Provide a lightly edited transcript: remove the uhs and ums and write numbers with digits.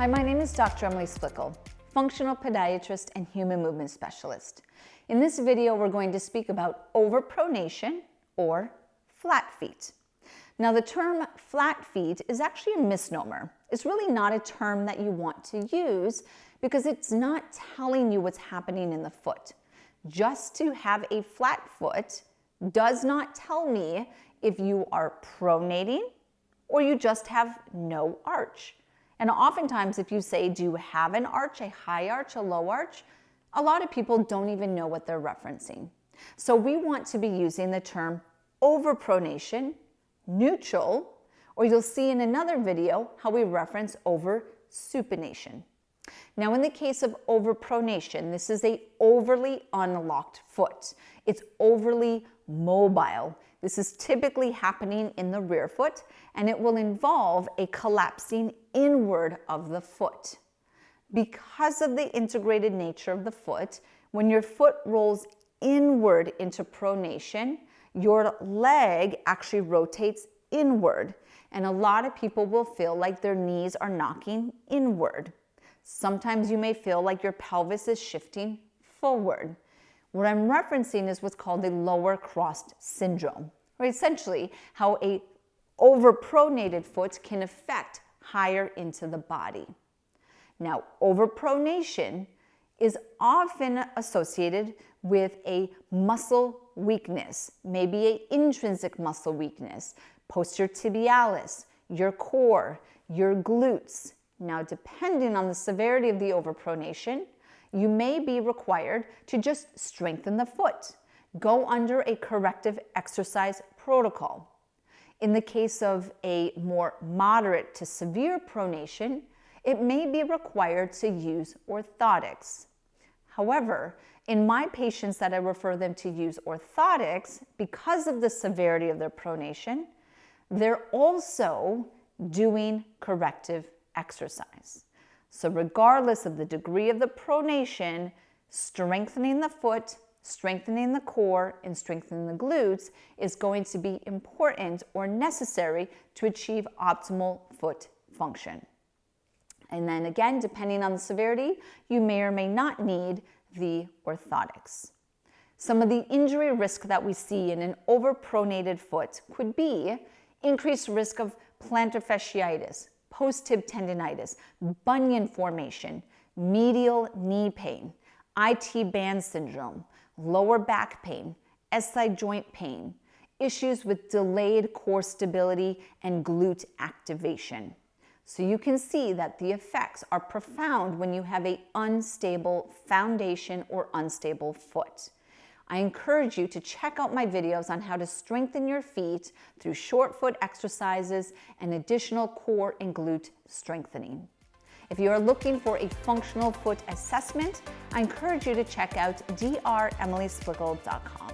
Hi, my name is Dr. Emily Splichal, functional podiatrist and human movement specialist. In this video, we're going to speak about over-pronation or flat feet. Now, the term flat feet is actually a misnomer. It's really not a term that you want to use because it's not telling you what's happening in the foot. Just to have a flat foot does not tell me if you are pronating or you just have no arch. And oftentimes if you say, do you have an arch, a high arch, a low arch, a lot of people don't even know what they're referencing. So we want to be using the term over-pronation, neutral, or you'll see in another video how we reference over-supination. Now in the case of over-pronation, this is a overly unlocked foot. It's overly mobile. This is typically happening in the rear foot, and it will involve a collapsing inward of the foot. Because of the integrated nature of the foot, when your foot rolls inward into pronation, your leg actually rotates inward, and a lot of people will feel like their knees are knocking inward. Sometimes you may feel like your pelvis is shifting forward. What I'm referencing is what's called a lower crossed syndrome, or essentially how a over-pronated foot can affect higher into the body. Now, over-pronation is often associated with a muscle weakness, maybe an intrinsic muscle weakness, posterior tibialis, your core, your glutes. Now, depending on the severity of the over-pronation, you may be required to just strengthen the foot, go under a corrective exercise protocol. In the case of a more moderate to severe pronation, it may be required to use orthotics. However, in my patients that I refer them to use orthotics, because of the severity of their pronation, they're also doing corrective exercise. So regardless of the degree of the pronation, strengthening the foot, strengthening the core, and strengthening the glutes is going to be important or necessary to achieve optimal foot function. And then again, depending on the severity, you may or may not need the orthotics. Some of the injury risk that we see in an over-pronated foot could be increased risk of plantar fasciitis, post-tib tendinitis, bunion formation, medial knee pain, IT band syndrome, lower back pain, SI joint pain, issues with delayed core stability and glute activation. So you can see that the effects are profound when you have an unstable foundation or unstable foot. I encourage you to check out my videos on how to strengthen your feet through short foot exercises and additional core and glute strengthening. If you are looking for a functional foot assessment, I encourage you to check out dremilysplichal.com.